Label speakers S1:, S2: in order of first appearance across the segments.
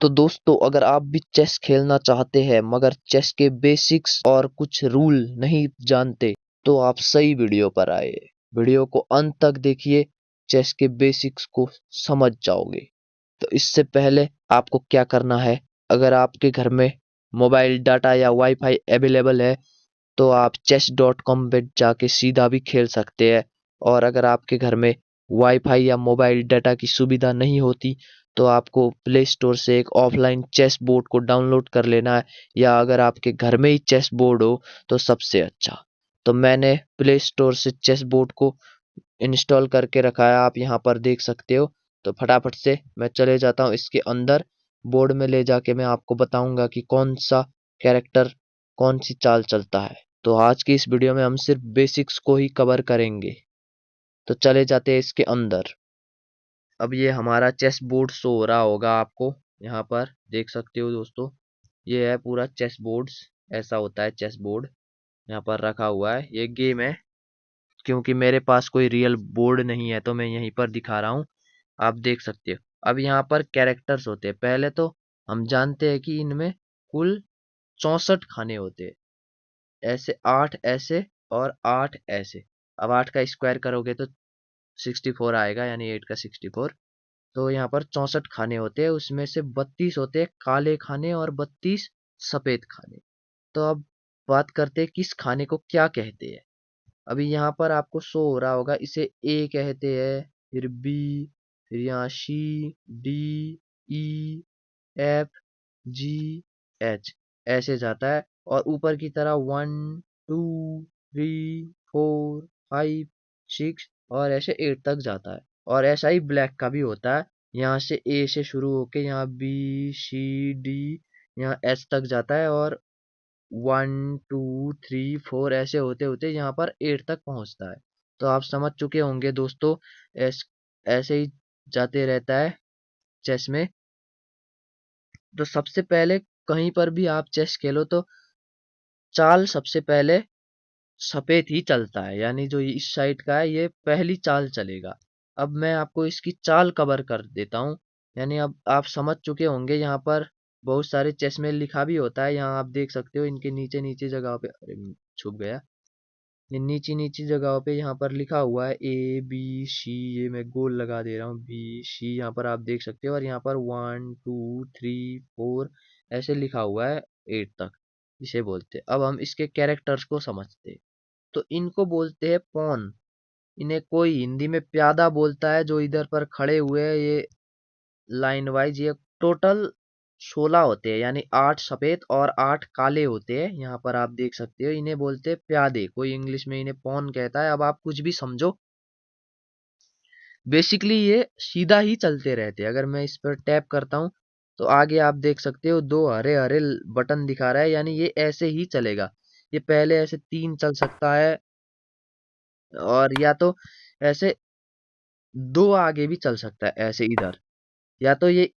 S1: तो दोस्तों, अगर आप भी चेस खेलना चाहते हैं मगर चेस के बेसिक्स और कुछ रूल नहीं जानते, तो आप सही वीडियो पर आए। वीडियो को अंत तक देखिए, चेस के बेसिक्स को समझ जाओगे। तो इससे पहले आपको क्या करना है, अगर आपके घर में मोबाइल डाटा या वाईफाई अवेलेबल है तो आप chess.com पे जाके सीधा भी खेल सकते हैं। और अगर आपके घर में वाईफाई या मोबाइल डाटा की सुविधा नहीं होती तो आपको प्ले स्टोर से एक ऑफलाइन चेस बोर्ड को डाउनलोड कर लेना है, या अगर आपके घर में ही चेस बोर्ड हो तो सबसे अच्छा। तो मैंने प्ले स्टोर से चेस बोर्ड को इंस्टॉल करके रखा है, आप यहाँ पर देख सकते हो। तो फटाफट से मैं चले जाता हूँ इसके अंदर। बोर्ड में ले जाके मैं आपको बताऊंगा कि कौन सा कैरेक्टर कौन सी चाल चलता है। तो आज की इस वीडियो में हम सिर्फ बेसिक्स को ही कवर करेंगे। तो चले जाते हैं इसके अंदर। अब ये हमारा चेस बोर्ड शो हो रहा होगा आपको, यहाँ पर देख सकते हो दोस्तों। ये है पूरा चेस बोर्ड्स, ऐसा होता है चेस बोर्ड। यहाँ पर रखा हुआ है, ये गेम है। क्योंकि मेरे पास कोई रियल बोर्ड नहीं है तो मैं यहीं पर दिखा रहा हूँ, आप देख सकते हो। अब यहाँ पर कैरेक्टर्स होते हैं। पहले तो हम जानते हैं कि इनमें कुल 64 खाने होते हैं, ऐसे 8 ऐसे और 8 ऐसे। अब 8 का स्क्वायर करोगे तो 64 आएगा, यानी 8 का 64। तो यहाँ पर 64 खाने होते हैं, उसमें से 32 होते हैं काले खाने और 32 सफेद खाने। तो अब बात करते हैं किस खाने को क्या कहते हैं। अभी यहाँ पर आपको शो हो रहा होगा, इसे ए कहते हैं, फिर बी, फिर यहाँ सी, डी, ई, एफ, जी, एच, ऐसे जाता है। और ऊपर की तरह 1 2 3 4 5 6 और ऐसे 8 तक जाता है। और ऐसा ही ब्लैक का भी होता है, यहाँ से ए से शुरू होके यहाँ बी सी डी यहाँ एच तक जाता है, और 1 2 3 4 ऐसे होते होते यहाँ पर 8 तक पहुँचता है। तो आप समझ चुके होंगे दोस्तों, ऐस, ऐसे ही जाते रहता है चेस में। तो सबसे पहले कहीं पर भी आप चेस खेलो तो चाल सबसे पहले सफेद ही चलता है, यानी जो ये इस साइड का है ये पहली चाल चलेगा। अब मैं आपको इसकी चाल कवर कर देता हूँ, यानी अब आप समझ चुके होंगे। यहाँ पर बहुत सारे चेस में लिखा भी होता है, यहाँ आप देख सकते हो इनके नीचे नीचे जगह पे, अरे छुप गया, ये नीची नीची जगहों पे यहाँ पर लिखा हुआ है ए बी सी। ये मैं गोल लगा दे रहा हूँ, बी सी यहाँ पर आप देख सकते हो। और यहाँ पर 1 2 3 4 ऐसे लिखा हुआ है 8 तक, इसे बोलते हैं। अब हम इसके कैरेक्टर्स को समझते हैं। तो इनको बोलते हैं पॉन। इन्हें कोई हिंदी में प्यादा बोलता है, जो इधर पर खड़े हुए हैं ये लाइन वाइज। ये टोटल 16 होते हैं, यानी 8 सफेद और 8 काले होते हैं। यहाँ पर आप देख सकते हो, इन्हें बोलते हैं प्यादे, कोई इंग्लिश में इन्हें पॉन कहता है। अब आप कुछ भी समझो, बेसिकली ये सीधा ही चलते रहते हैं। अगर मैं इस पर टैप करता हूँ तो आगे आप देख सकते हो दो हरे हरे बटन दिखा रहा है, यानी ये ऐसे ही चलेगा। ये पहले ऐसे 3 चल सकता है, और या तो ऐसे 2 आगे भी चल सकता है, ऐसे इधर। या तो ये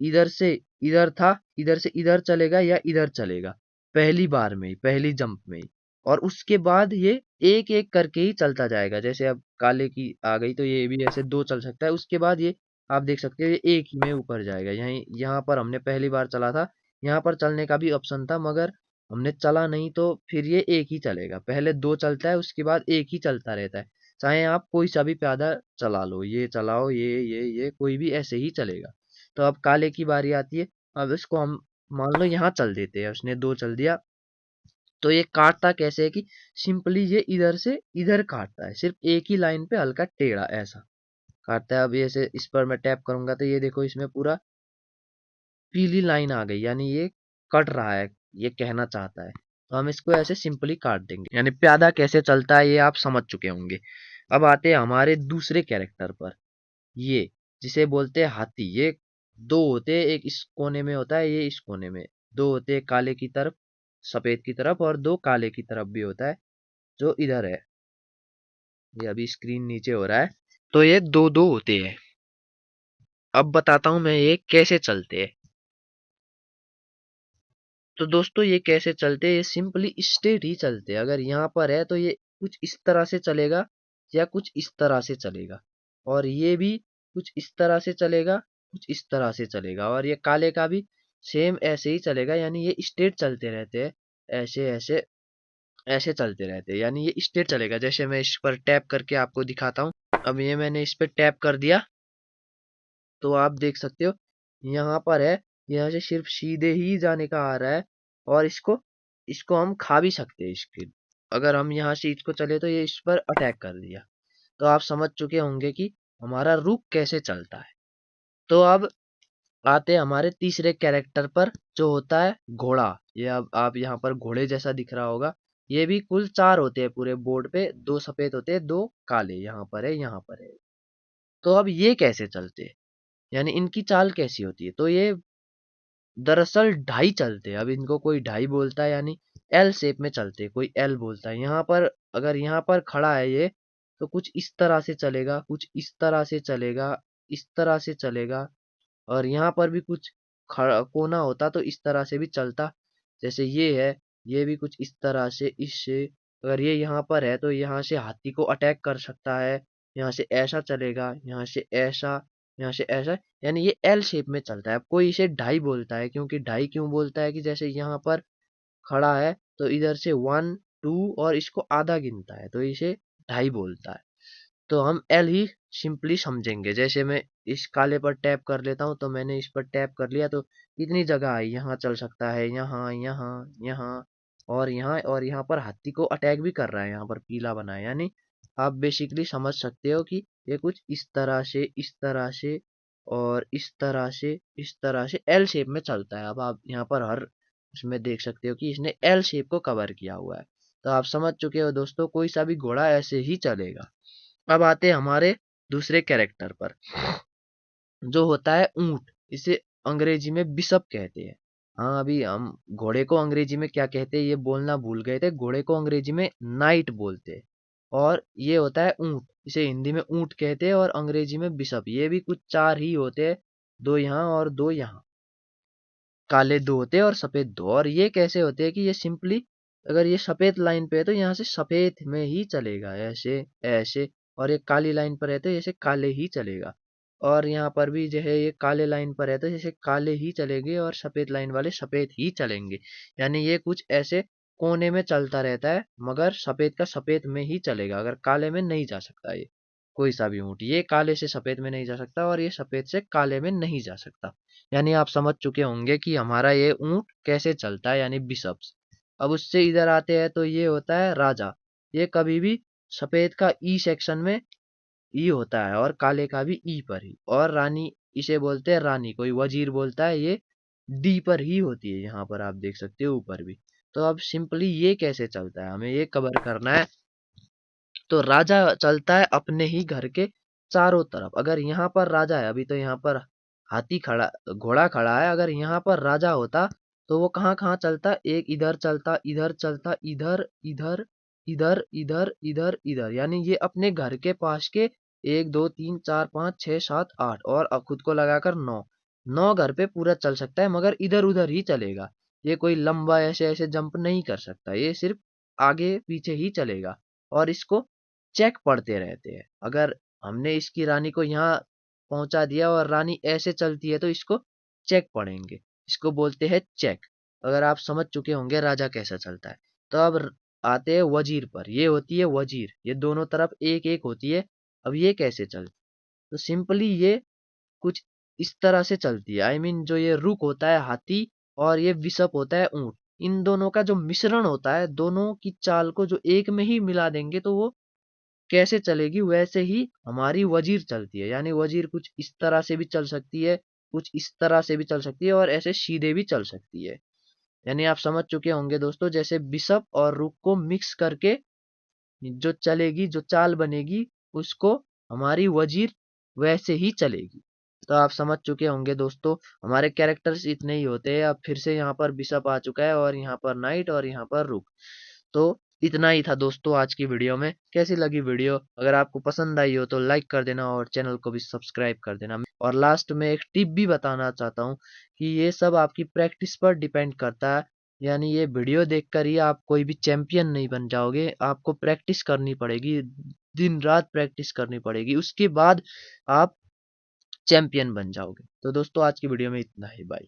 S1: इधर से इधर था, इधर से इधर चलेगा, या इधर चलेगा पहली बार में ही, पहली जंप में ही। और उसके बाद ये एक एक करके ही चलता जाएगा। जैसे अब काले की आ गई तो ये भी ऐसे 2 चल सकता है, उसके बाद ये आप देख सकते हो ये एक ही में ऊपर जाएगा। यहीं यहाँ पर हमने पहली बार चला था, यहाँ पर चलने का भी ऑप्शन था मगर हमने चला नहीं, तो फिर ये एक ही चलेगा। पहले 2 चलता है, उसके बाद एक ही चलता रहता है। चाहे आप कोई सा भी प्यादा चला लो, ये चलाओ, ये कोई भी ऐसे ही चलेगा। तो अब काले की बारी आती है। अब इसको हम मान लो यहाँ चल देते हैं, उसने 2 चल दिया। तो ये काटता कैसे है कि सिंपली ये इधर से इधर काटता है, सिर्फ एक ही लाइन पे हल्का टेढ़ा ऐसा काटता है। अब ये ऐसे इस पर मैं टैप करूंगा तो ये देखो इसमें पूरा पीली लाइन आ गई, यानी ये कट रहा है, ये कहना चाहता है। तो हम इसको ऐसे सिंपली काट देंगे। यानी प्यादा कैसे चलता है ये आप समझ चुके होंगे। अब आते हैं हमारे दूसरे कैरेक्टर पर, ये जिसे बोलते हैं हाथी। ये 2 होते हैं, एक इस कोने में होता है, ये इस कोने में। 2 होते हैं काले की तरफ, सफेद की तरफ, और 2 काले की तरफ भी होता है, जो इधर है। ये अभी स्क्रीन नीचे हो रहा है। तो ये 2 2 होते हैं। अब बताता हूं मैं ये कैसे चलते हैं। तो दोस्तों ये कैसे चलते हैं, ये सिंपली स्ट्रेट ही चलते हैं। अगर यहाँ पर है तो ये कुछ इस तरह से चलेगा, या कुछ इस तरह से चलेगा, और ये भी कुछ इस तरह से चलेगा, कुछ इस तरह से चलेगा। और ये काले का भी सेम ऐसे ही चलेगा, यानी ये स्टेट चलते रहते हैं, ऐसे ऐसे ऐसे चलते रहते हैं, यानी ये स्टेट चलेगा। जैसे मैं इस पर टैप करके आपको दिखाता हूँ। अब ये मैंने इस पर टैप कर दिया तो आप देख सकते हो यहाँ पर है, यहाँ से सिर्फ सीधे ही जाने का आ रहा है। और इसको इसको हम खा भी सकते हैं इसके, अगर हम यहाँ से इसको चले तो ये इस पर अटैक कर दिया। तो आप समझ चुके होंगे कि हमारा रुक कैसे चलता है। तो अब आते हैं हमारे तीसरे कैरेक्टर पर, जो होता है घोड़ा। ये अब आप यहाँ पर घोड़े जैसा दिख रहा होगा। ये भी कुल 4 होते हैं पूरे बोर्ड पे, 2 सफेद होते हैं, 2 काले, यहाँ पर है, यहाँ पर है। तो अब ये कैसे चलते हैं, यानी इनकी चाल कैसी होती है। तो ये दरअसल ढाई चलते हैं। अब इनको कोई ढाई बोलता है, यानी एल शेप में चलते हैं, कोई एल बोलता है। यहाँ पर अगर यहाँ पर खड़ा है ये, तो कुछ इस तरह से चलेगा, कुछ इस तरह से चलेगा, इस तरह से चलेगा। और यहाँ पर भी कुछ खड़ा कोना होता तो इस तरह से भी चलता। जैसे ये है, ये भी कुछ इस तरह से, इससे अगर ये यहाँ पर है तो यहाँ से हाथी को अटैक कर सकता है। यहाँ से ऐसा चलेगा, यहाँ से ऐसा, यहाँ से ऐसा, यानी ये एल शेप में चलता है। अब कोई इसे ढाई बोलता है, क्योंकि ढाई क्यों बोलता है कि जैसे यहाँ पर खड़ा है तो इधर से 1 2 और इसको आधा गिनता है, तो इसे ढाई बोलता है। तो हम एल ही सिंपली समझेंगे। जैसे मैं इस काले पर टैप कर लेता हूँ, तो मैंने इस पर टैप कर लिया तो कितनी जगह आई, यहाँ चल सकता है, यहाँ यहाँ यहाँ और यहाँ पर हाथी को अटैक भी कर रहा है, यहाँ पर पीला बना है। यानी आप बेसिकली समझ सकते हो कि ये कुछ इस तरह से, इस तरह से और इस तरह से, इस तरह से एल शेप में चलता है। अब आप यहाँ पर हर उसमें देख सकते हो कि इसने एल शेप को कवर किया हुआ है। तो आप समझ चुके हो दोस्तों, कोई सा भी घोड़ा ऐसे ही चलेगा। अब आते हैं हमारे दूसरे कैरेक्टर पर, जो होता है ऊंट। इसे अंग्रेजी में बिशप कहते हैं। हाँ, अभी हम घोड़े को अंग्रेजी में क्या कहते हैं ये बोलना भूल गए थे। घोड़े को अंग्रेजी में नाइट बोलते हैं। और ये होता है ऊंट, इसे हिंदी में ऊंट कहते हैं और अंग्रेजी में बिशप। ये भी कुछ 4 ही होते हैं, 2 यहाँ और 2 यहाँ। काले 2 होते हैं और सफेद 2। और ये कैसे होते हैं कि ये सिंपली, अगर ये सफेद लाइन पे है तो यहाँ से सफेद में ही चलेगा, ऐसे ऐसे। और ये काली लाइन पर है तो जैसे काले ही चलेगा। और यहाँ पर भी जो है ये काले लाइन पर है तो जैसे काले ही चलेंगे, और सफेद लाइन वाले सफेद ही चलेंगे। यानी ये कुछ ऐसे कोने में चलता रहता है, मगर सफेद का सफेद में ही चलेगा, अगर काले में नहीं जा सकता। ये कोई सा भी ऊँट, ये काले से सफेद में नहीं जा सकता और ये सफेद से काले में नहीं जा सकता। यानी आप समझ चुके होंगे कि हमारा ये ऊँट कैसे चलता है, यानी बिशप्स। अब उससे इधर आते हैं तो ये होता है राजा। ये कभी भी सफेद का ई सेक्शन में ई होता है और काले का भी ई पर ही। और रानी, इसे बोलते हैं रानी, कोई वजीर बोलता है, ये डी पर ही होती है। यहाँ पर आप देख सकते हो ऊपर भी। तो अब सिंपली ये कैसे चलता है, हमें ये कवर करना है। तो राजा चलता है अपने ही घर के चारों तरफ। अगर यहाँ पर राजा है, अभी तो यहाँ पर हाथी खड़ा, घोड़ा खड़ा है, अगर यहाँ पर राजा होता तो वो कहाँ कहाँ चलता, एक इधर चलता, इधर चलता, इधर इधर इधर इधर इधर इधर। यानी ये अपने घर के पास के 1 2 3 4 5 6 7 8 और अब खुद को लगाकर 9 घर पे पूरा चल सकता है, मगर इधर उधर ही चलेगा। ये कोई लंबा ऐसे ऐसे जंप नहीं कर सकता, ये सिर्फ आगे पीछे ही चलेगा। और इसको चेक पढ़ते रहते हैं। अगर हमने इसकी रानी को यहाँ पहुंचा दिया और रानी ऐसे चलती है तो इसको चेक पढ़ेंगे, इसको बोलते हैं चेक। अगर आप समझ चुके होंगे राजा कैसा चलता है। तो अब आते हैं वजीर पर। ये होती है वजीर, ये दोनों तरफ एक एक होती है। अब ये कैसे चलती, तो सिंपली ये कुछ इस तरह से चलती है। आई मीन जो ये रुक होता है हाथी और ये विशप होता है ऊंट, इन दोनों का जो मिश्रण होता है, दोनों की चाल को जो एक में ही मिला देंगे तो वो कैसे चलेगी, वैसे ही हमारी वजीर चलती है। यानी वजीर कुछ इस तरह से भी चल सकती है, कुछ इस तरह से भी चल सकती है और ऐसे सीधे भी चल सकती है। यानी आप समझ चुके होंगे दोस्तों, जैसे बिशप और रुक को मिक्स करके जो चलेगी, जो चाल बनेगी, उसको हमारी वजीर वैसे ही चलेगी। तो आप समझ चुके होंगे दोस्तों, हमारे कैरेक्टर्स इतने ही होते हैं। अब फिर से यहाँ पर बिशप आ चुका है और यहाँ पर नाइट और यहाँ पर रुक। तो इतना ही था दोस्तों आज की वीडियो में। कैसी लगी वीडियो, अगर आपको पसंद आई हो तो लाइक कर देना और चैनल को भी सब्सक्राइब कर देना। और लास्ट में एक टिप भी बताना चाहता हूँ कि ये सब आपकी प्रैक्टिस पर डिपेंड करता है। यानी ये वीडियो देखकर ही आप कोई भी चैंपियन नहीं बन जाओगे, आपको प्रैक्टिस करनी पड़ेगी, दिन रात प्रैक्टिस करनी पड़ेगी। उसके बाद आप चैंपियन बन जाओगे। तो दोस्तों आज की वीडियो में इतना ही, बाय।